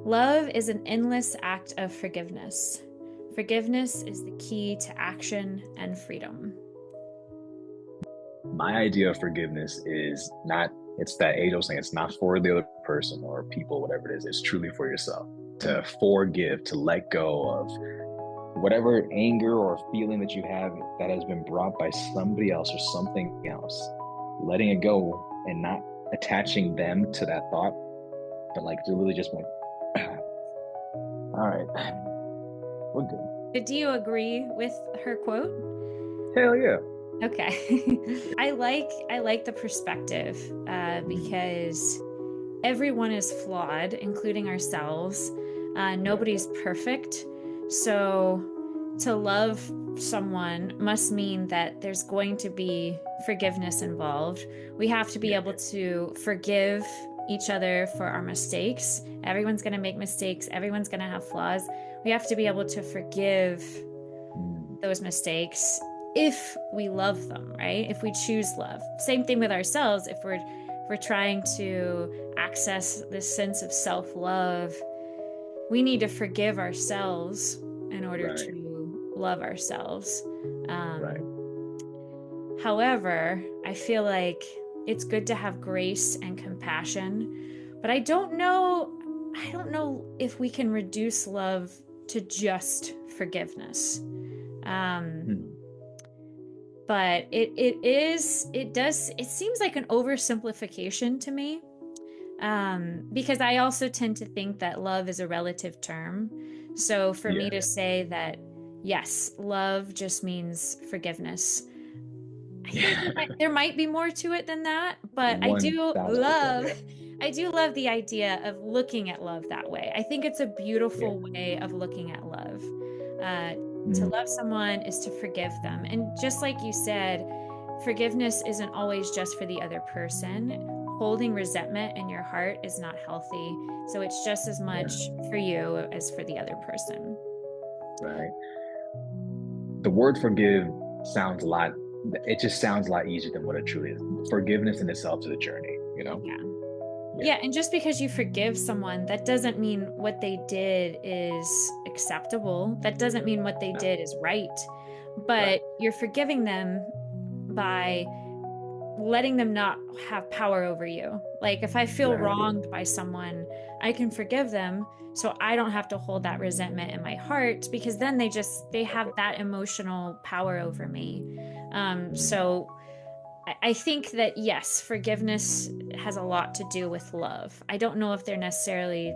Love is an endless act of forgiveness. Forgiveness is the key to action and freedom. My idea of forgiveness is not, it's that age old saying, it's not for the other person or people, whatever it is. It's truly for yourself. To forgive, to let go of whatever anger or feeling that you have that has been brought by somebody else or something else, letting it go and not attaching them to that thought, but like to really just like, all right, we're good. Do you agree with her quote? Hell yeah. Okay. I like the perspective Mhm. because everyone is flawed, including ourselves. Yeah. Nobody's perfect. So to love someone must mean that there's going to be forgiveness involved. We have to be Yeah. able to forgive each other for our mistakes. Everyone's going to make mistakes, everyone's going to have flaws. We have to be able to forgive Mm. those mistakes if we love them, right? If we choose love. Same thing with ourselves. If we're trying to access this sense of self-love, we need to forgive ourselves in order Right. to love ourselves. Right. However, I feel like it's good to have grace and compassion, but I don't know if we can reduce love to just forgiveness. Um, Hmm. but it seems like an oversimplification to me. Because I also tend to think that love is a relative term. So for me Yeah. to say that, yes, love just means forgiveness, I think Yeah. there might be more to it than that, but I do 1000%. love, Yeah. I do love the idea of looking at love that way. I think it's a Yeah. beautiful way of looking at love. Uh, to Mm. love someone is to forgive them. And just like you said, forgiveness isn't always just for the other person. Holding resentment in your heart is not healthy. So it's just as Yeah. much for you as for the other person. Right. The word forgive sounds a lot, it just sounds a lot easier than what it truly is. Forgiveness in itself is a journey, you know? Yeah. Yeah. Yeah, and just because you forgive someone, that doesn't mean what they did is acceptable. That doesn't mean what they No. did is right. Right. But you're forgiving them by letting them not have power over you. Like if I feel Right. wronged by someone, I can forgive them so I don't have to hold that resentment in my heart because then they have that emotional power over me. Mm. So I think that yes, forgiveness has a lot to do with love. I don't know if they're necessarily